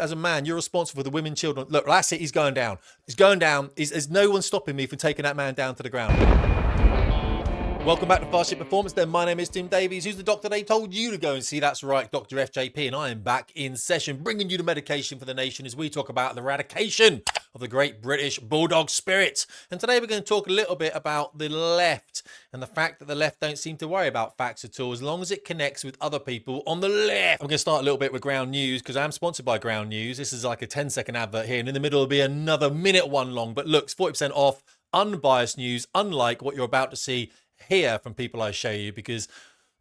as a man, you're responsible for the women, children. Look, that's it. He's going down. He's going down. There's no one stopping me from taking that man down to the ground. Welcome back to Fast Ship Performance then. My name is Tim Davies. Who's the doctor they told you to go and see? That's right, Dr. FJP, and I am back in session, bringing you the medication for the nation as we talk about the eradication of the great British bulldog spirit. And today we're going to talk a little bit about the left and the fact that the left don't seem to worry about facts at all as long as it connects with other people on the left. I'm going to start a little bit with Ground News because I'm sponsored by Ground News. This is like a 10-second advert here, and in the middle will be another minute one long, but look, it's 40% off, unbiased news, unlike what you're about to see here from people I show you, because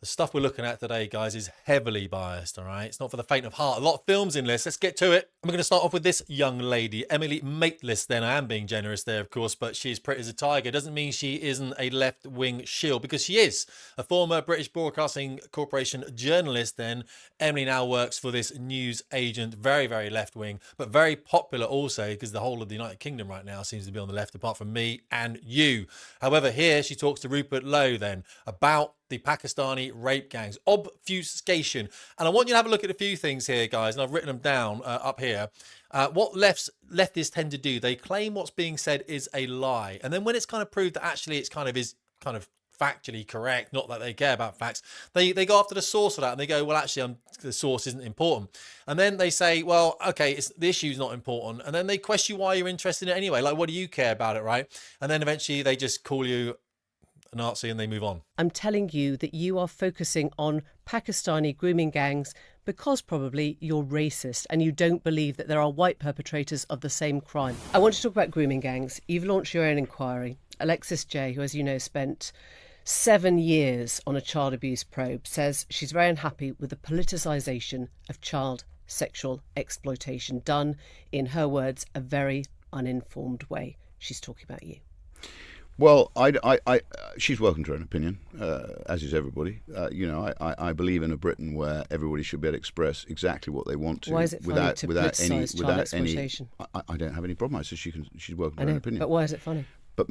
the stuff we're looking at today, guys, is heavily biased, all right? It's not for the faint of heart. A lot of films in this. Let's get to it. I'm going to start off with this young lady, Emily Maitlis. Then I am being generous there, of course, but she's pretty as a tiger. Doesn't mean she isn't a left-wing shill, because she is a former British Broadcasting Corporation journalist. Then Emily now works for this news agent, very, very left-wing, but very popular also because the whole of the United Kingdom right now seems to be on the left, apart from me and you. However, here she talks to Rupert Lowe then about the Pakistani rape gangs, obfuscation. And I want you to have a look at a few things here, guys, and I've written them down up here. What leftists tend to do, they claim what's being said is a lie. And then when it's kind of proved that actually it's kind of factually correct, not that they care about facts, they go after the source of that and they go, well, actually, the source isn't important. And then they say, well, okay, the issue's not important. And then they question why you're interested in it anyway. Like, what do you care about it, right? And then eventually they just call you a Nazi and they move on. I'm telling you that you are focusing on Pakistani grooming gangs because probably you're racist and you don't believe that there are white perpetrators of the same crime. I want to talk about grooming gangs. You've launched your own inquiry. Alexis J, who, as you know, spent 7 years on a child abuse probe, says she's very unhappy with the politicisation of child sexual exploitation done, in her words, a very uninformed way. She's talking about you. Well, she's welcome to her own opinion, as is everybody. I believe in a Britain where everybody should be able to express exactly what they want to. Why is it funny to politicise child exploitation? I don't have any problem. I say she's welcome to her own opinion. But why is it funny? But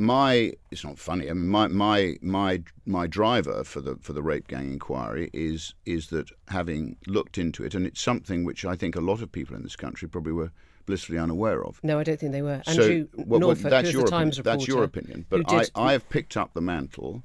it's not funny. I mean, my driver for the rape gang inquiry is that, having looked into it, and it's something which I think a lot of people in this country probably were blissfully unaware of. No, I don't think they were. Andrew Norfolk, that's who's the Times reporter. That's your opinion. But I have picked up the mantle,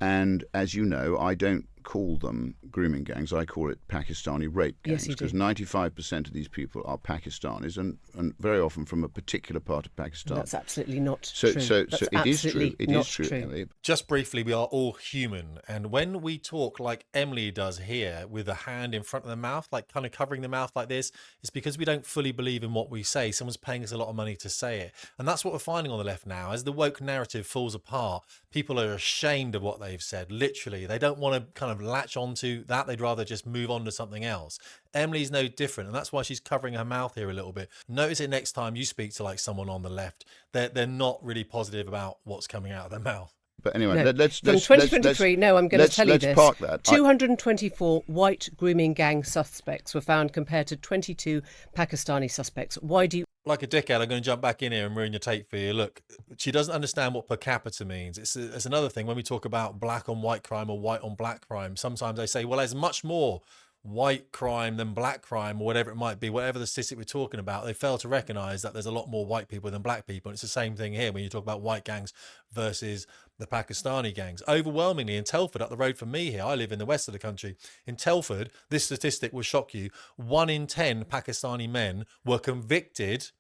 and as you know, I don't call them grooming gangs. I call it Pakistani rape gangs, because 95% of these people are Pakistanis, and very often from a particular part of Pakistan. That's absolutely not true. So it is true. It is true. Just briefly, we are all human, and when we talk like Emily does here, with a hand in front of the mouth, like kind of covering the mouth like this, it's because we don't fully believe in what we say. Someone's paying us a lot of money to say it, and that's what we're finding on the left now. As the woke narrative falls apart, people are ashamed of what they've said. Literally, they don't want to kind of latch onto that. They'd rather just move on to something else. Emily's no different, and that's why she's covering her mouth here a little bit. Notice it next time you speak to like someone on the left. They're not really positive about what's coming out of their mouth. But anyway, no. let's from 2023. No, I'm going to tell you this. Park that. 224 white grooming gang suspects were found compared to 22 Pakistani suspects. Why do you? Like a dickhead, I'm going to jump back in here and ruin your tape for you. Look, she doesn't understand what per capita means. It's another thing when we talk about black on white crime or white on black crime. Sometimes they say, well, there's much more white crime than black crime, or whatever it might be, whatever the statistic we're talking about. They fail to recognise that there's a lot more white people than black people. And it's the same thing here when you talk about white gangs versus the Pakistani gangs. Overwhelmingly in Telford, up the road from me here, I live in the west of the country. In Telford, this statistic will shock you. 1 in 10 Pakistani men were convicted,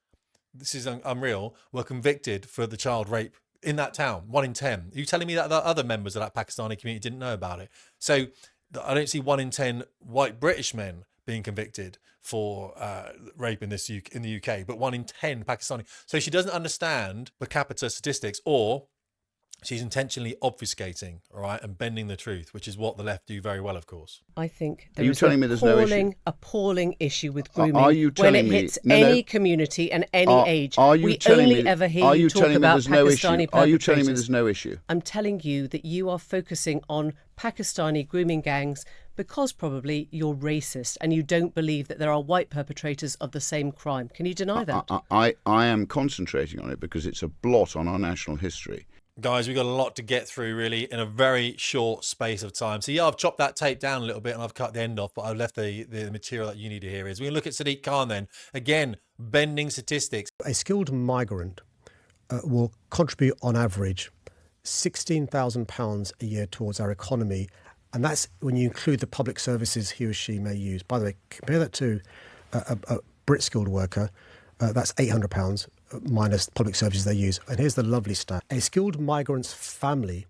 this is unreal, were convicted for the child rape in that town. 1 in 10. Are you telling me that the other members of that Pakistani community didn't know about it? So I don't see 1 in 10 white British men being convicted for rape in the UK, but 1 in 10 Pakistani. So she doesn't understand per capita statistics, or she's intentionally obfuscating, all right, and bending the truth, which is what the left do very well, of course. I think there is an appalling issue with grooming when it hits any community and any age. We only ever hear you talk about Pakistani perpetrators. Are you telling me there's no issue? I'm telling you that you are focusing on Pakistani grooming gangs because probably you're racist and you don't believe that there are white perpetrators of the same crime. Can you deny that? I am concentrating on it because it's a blot on our national history. Guys, we've got a lot to get through really in a very short space of time. So yeah, I've chopped that tape down a little bit and I've cut the end off, but I've left the material that you need to hear. Is we're going to look at Sadiq Khan then. Again, bending statistics. A skilled migrant will contribute on average £16,000 a year towards our economy. And that's when you include the public services he or she may use. By the way, compare that to a Brit skilled worker. That's £800 minus public services they use. And here's the lovely stat. A skilled migrant's family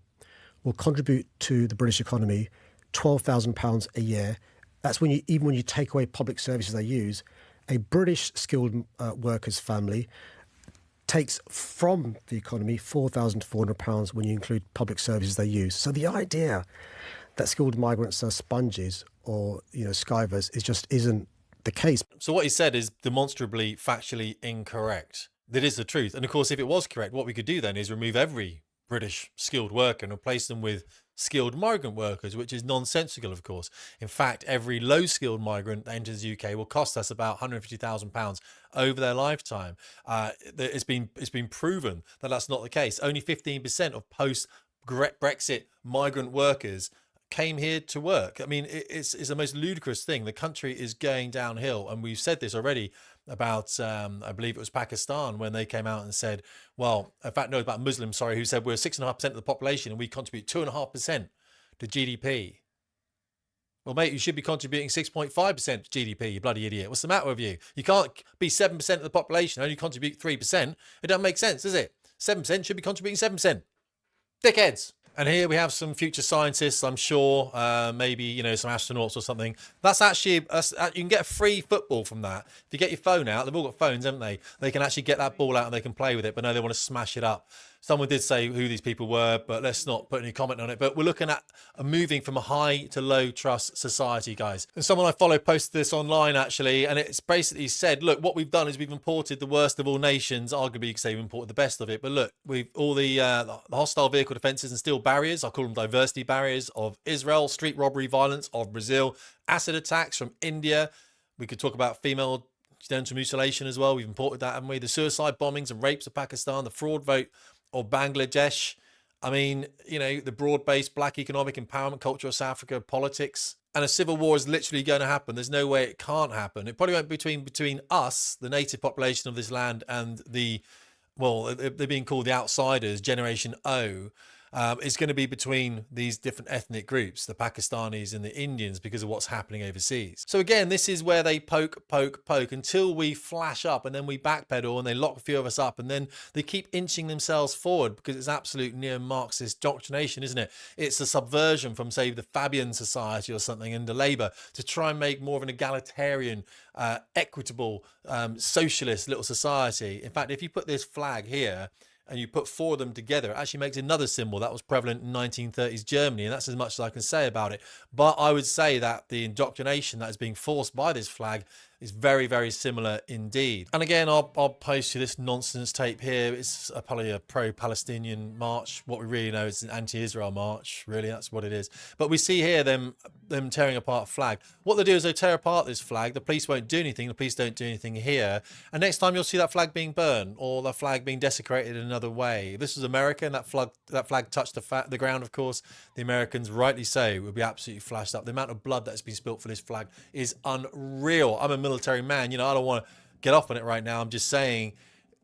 will contribute to the British economy £12,000 a year. That's even when you take away public services they use. A British skilled worker's family takes from the economy £4,400 when you include public services they use. So the idea that skilled migrants are sponges or skivers isn't the case. So what he said is demonstrably factually incorrect. That is the truth. And of course, if it was correct, what we could do then is remove every British skilled worker and replace them with skilled migrant workers, which is nonsensical, of course. In fact, every low-skilled migrant that enters the UK will cost us about £150,000 over their lifetime. It's been proven that that's not the case. Only 15% of post-Brexit migrant workers came here to work. I mean, it's the most ludicrous thing. The country is going downhill, and we've said this already about, I believe it was Pakistan, when they came out and said, well, in fact, no, about Muslims, sorry, who said we're 6.5% of the population and we contribute 2.5% to GDP. Well, mate, you should be contributing 6.5% to GDP, you bloody idiot. What's the matter with you? You can't be 7% of the population, only contribute 3%. It doesn't make sense, does it? 7% should be contributing 7%. Dickheads. And here we have some future scientists, I'm sure, maybe, some astronauts or something. That's actually, you can get a free football from that. If you get your phone out, they've all got phones, haven't they? They can actually get that ball out and they can play with it, but no, they want to smash it up. Someone did say who these people were, but let's not put any comment on it. But we're looking at moving from a high to low trust society, guys. And someone I follow posted this online, actually, and it's basically said, look, what we've done is we've imported the worst of all nations, arguably because they've imported the best of it. But look, we've all the hostile vehicle defences and steel barriers, I call them diversity barriers, of Israel, street robbery violence of Brazil, acid attacks from India. We could talk about female genital mutilation as well. We've imported that, haven't we? The suicide bombings and rapes of Pakistan, the fraud vote or Bangladesh. I mean, the broad-based black economic empowerment culture of South Africa, politics, and a civil war is literally going to happen. There's no way it can't happen. It probably won't be between us, the native population of this land, and they're being called the outsiders, Generation O. It's going to be between these different ethnic groups, the Pakistanis and the Indians, because of what's happening overseas. So again, this is where they poke until we flash up, and then we backpedal and they lock a few of us up, and then they keep inching themselves forward because it's absolute neo-Marxist doctrination, isn't it? It's a subversion from, say, the Fabian Society or something under Labour to try and make more of an egalitarian, equitable, socialist little society. In fact, if you put this flag here and you put four of them together, it actually makes another symbol that was prevalent in 1930s Germany, and that's as much as I can say about it. But I would say that the indoctrination that is being forced by this flag is very, very similar indeed. And again, I'll post you this nonsense tape here. It's probably a pro-Palestinian march. What we really know is an anti-Israel march. Really, that's what it is. But we see here them tearing apart a flag. What they do is they tear apart this flag. The police won't do anything. The police don't do anything here. And next time you'll see that flag being burned or the flag being desecrated in another way. If this was America and that flag touched the ground, of course, the Americans, rightly so, would be absolutely flashed up. The amount of blood that's been spilt for this flag is unreal. I'm a military man, I don't want to get off on it right now. I'm just saying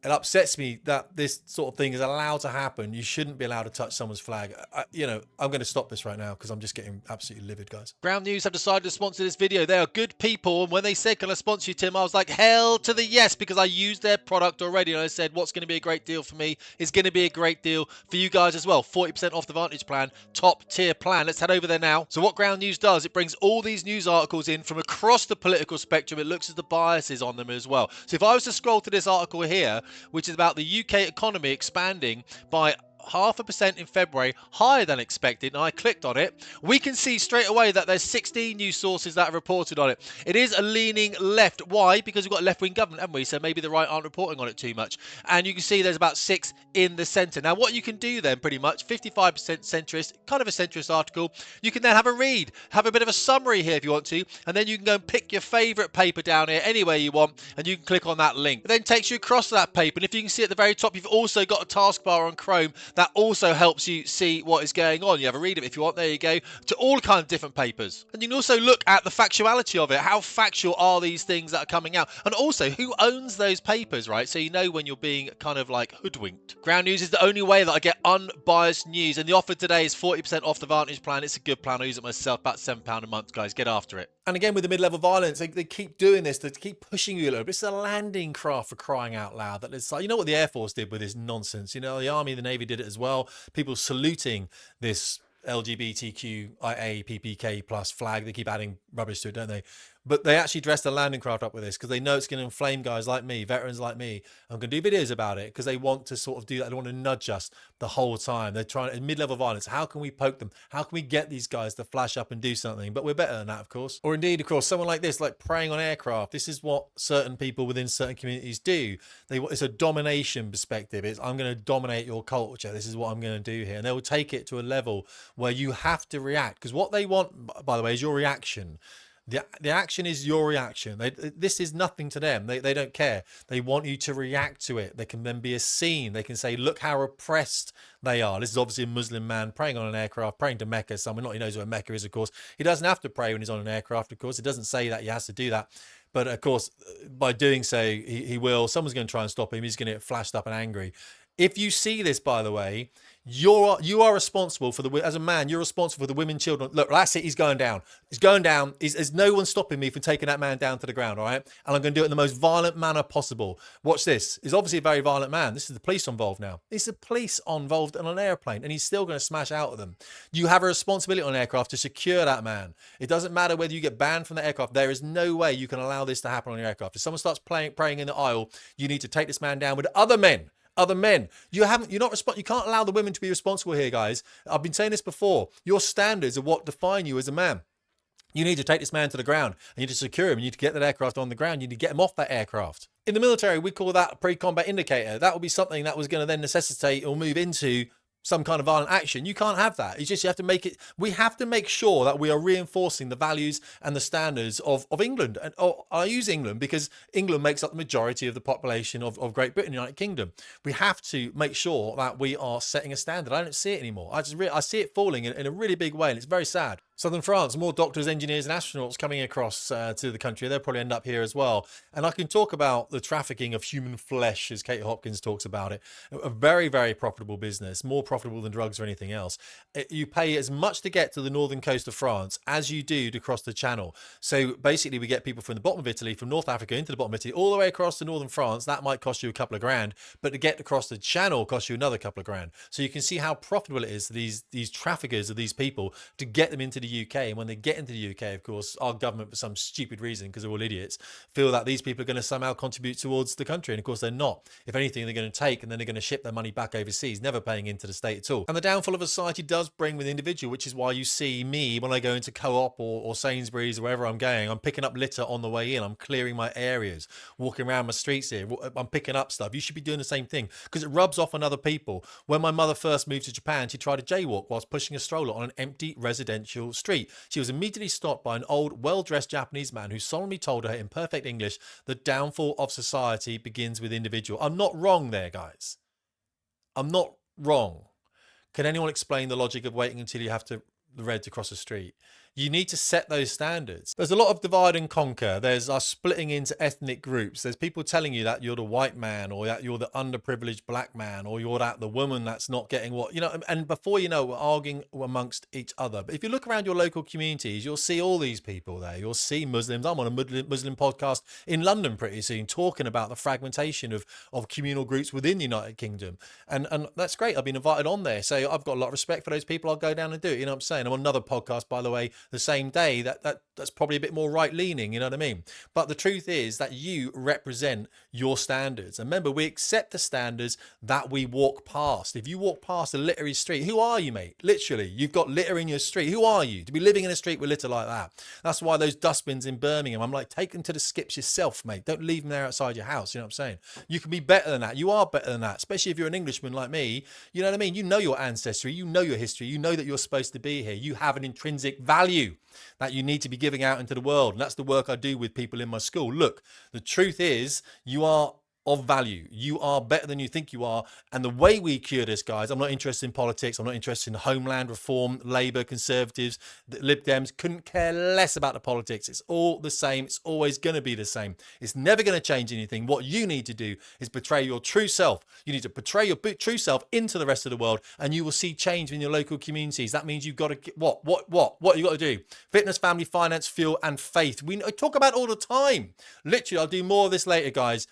it upsets me that this sort of thing is allowed to happen. You shouldn't be allowed to touch someone's flag. I'm going to stop this right now because I'm just getting absolutely livid, guys. Ground News have decided to sponsor this video. They are good people, and when they said, can I sponsor you, Tim, I was like, hell to the yes, because I used their product already, and I said, what's going to be a great deal for me is going to be a great deal for you guys as well. 40% off the Vantage plan, top tier plan. Let's head over there now. So what Ground News does, it brings all these news articles in from across the political spectrum. It looks at the biases on them as well. So if I was to scroll to this article here, which is about the UK economy expanding by 0.5% in February, higher than expected, and I clicked on it, we can see straight away that there's 16 news sources that have reported on it. It is a leaning left. Why? Because we've got a left-wing government, haven't we? So maybe the right aren't reporting on it too much. And you can see there's about 6 in the centre. Now, what you can do then, pretty much, 55% centrist, kind of a centrist article. You can then have a read, have a bit of a summary here if you want to, and then you can go and pick your favourite paper down here anywhere you want, and you can click on that link. It then takes you across to that paper, and if you can see at the very top, you've also got a taskbar on Chrome that also helps you see what is going on. You have a read of it if you want. There you go, to all kinds of different papers. And you can also look at the factuality of it. How factual are these things that are coming out? And also, who owns those papers, right? So you know when you're being kind of like hoodwinked. Ground News is the only way that I get unbiased news. And the offer today is 40% off the Vantage plan. It's a good plan. I use it myself, about £7 a month, guys. Get after it. And again, with the mid-level violence, they keep doing this. They keep pushing you a little bit. It's a landing craft, for crying out loud. That it's like, you know what the Air Force did with this nonsense? You know, the Army, the Navy did it as well. People saluting this LGBTQIA, PPK plus flag. They keep adding rubbish to it, don't they? But they actually dressed the landing craft up with this because they know it's going to inflame guys like me, veterans like me. I'm going to do videos about it because they want to sort of do that. They want to nudge us the whole time. They're trying in mid-level violence. How can we poke them? How can we get these guys to flash up and do something? But we're better than that, of course. Or indeed, of course, someone like this, like preying on aircraft. This is what certain people within certain communities do. It's a domination perspective. It's, I'm going to dominate your culture. This is what I'm going to do here. And they will take it to a level where you have to react. Because what they want, by the way, is your reaction. The action is your reaction. This is nothing to them. They don't care. They want you to react to it. They can then be a scene. They can say, look how oppressed they are. This is obviously a Muslim man praying on an aircraft, praying to Mecca. Someone, not he knows where Mecca is, of course. He doesn't have to pray when he's on an aircraft, of course. It doesn't say that he has to do that. But of course, by doing so, he will. Someone's going to try and stop him. He's going to get flashed up and angry. If you see this, by the way, you are responsible for as a man, you're responsible for the women, children. Look, that's it. He's going down. He's going down. There's no one stopping me from taking that man down to the ground. All right. And I'm going to do it in the most violent manner possible. Watch this. He's obviously a very violent man. This is the police involved now. It's the police involved on an airplane and he's still going to smash out at them. You have a responsibility on an aircraft to secure that man. It doesn't matter whether you get banned from the aircraft. There is no way you can allow this to happen on your aircraft. If someone starts praying in the aisle, you need to take this man down with other men. You can't allow the women to be responsible here, guys. I've been saying this before. Your standards are what define you as a man. You need to take this man to the ground and you need to secure him. You need to get that aircraft on the ground. You need to get him off that aircraft. In the military, we call that a pre-combat indicator. That would be something that was going to then necessitate or move into some kind of violent action. You can't have that. It's just you have to make it. We have to make sure that we are reinforcing the values and the standards of England. And I use England because England makes up the majority of the population of Great Britain, United Kingdom. We have to make sure that we are setting a standard. I don't see it anymore. I see it falling in a really big way, and it's very sad. Southern France, more doctors, engineers and astronauts coming across to the country. They'll probably end up here as well. And I can talk about the trafficking of human flesh, as Kate Hopkins talks about it. A very, very profitable business, more profitable than drugs or anything else. You pay as much to get to the northern coast of France as you do to cross the Channel. So basically we get people from the bottom of Italy, from North Africa into the bottom of Italy, all the way across to northern France. That might cost you a couple of grand, but to get across the Channel costs you another couple of grand. So you can see how profitable it is to these traffickers of these people to get them into the UK. And when they get into the UK, of course, our government, for some stupid reason, because they're all idiots, feel that these people are going to somehow contribute towards the country. And of course, they're not. If anything, they're going to take and then they're going to ship their money back overseas, never paying into the state at all. And the downfall of a society does bring with the individual, which is why you see me when I go into Co-op or Sainsbury's or wherever I'm going, I'm picking up litter on the way in. I'm clearing my areas, walking around my streets here. I'm picking up stuff. You should be doing the same thing because it rubs off on other people. When my mother first moved to Japan, she tried to jaywalk whilst pushing a stroller on an empty residential street. She was immediately stopped by an old, well-dressed Japanese man who solemnly told her in perfect English, the downfall of society begins with individual. I'm not wrong there, guys. I'm not wrong. Can anyone explain the logic of waiting until you have the red to cross the street? You need to set those standards. There's a lot of divide and conquer. There's us splitting into ethnic groups. There's people telling you that you're the white man or that you're the underprivileged black man or you're that the woman that's not getting what, and before you know, we're arguing amongst each other. But if you look around your local communities, you'll see all these people there. You'll see Muslims. I'm on a Muslim podcast in London pretty soon talking about the fragmentation of communal groups within the United Kingdom. And that's great. I've been invited on there. So I've got a lot of respect for those people. I'll go down and do it. You know what I'm saying? I'm on another podcast, by the way, the same day that's probably a bit more right leaning, you know what I mean? But the truth is that you represent your standards. And remember, we accept the standards that we walk past. If you walk past a littery street, who are you, mate? Literally, you've got litter in your street. Who are you to be living in a street with litter like that? That's why those dustbins in Birmingham, I'm like, take them to the skips yourself, mate. Don't leave them there outside your house. You know what I'm saying? You can be better than that. You are better than that, especially if you're an Englishman like me. You know what I mean? You know your ancestry. You know your history. You know that you're supposed to be here. You have an intrinsic value that you need to be giving out into the world. And that's the work I do with people in my school. Look, the truth is you are of value. You are better than you think you are. And the way we cure this, guys, I'm not interested in politics. I'm not interested in homeland reform, Labour, Conservatives, the Lib Dems. Couldn't care less about the politics. It's all the same. It's always going to be the same. It's never going to change anything. What you need to do is portray your true self. You need to portray your true self into the rest of the world, and you will see change in your local communities. That means you've got to what you got to do? Fitness, family, finance, fuel, and faith. I talk about it all the time. Literally, I'll do more of this later, guys.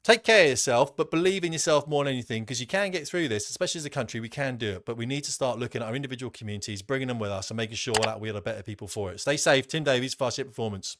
Take care of yourself, but believe in yourself more than anything, because you can get through this, especially as a country. We can do it, but we need to start looking at our individual communities, bringing them with us, and making sure that we are the better people for it. Stay safe. Tim Davies, Fast Ship Performance.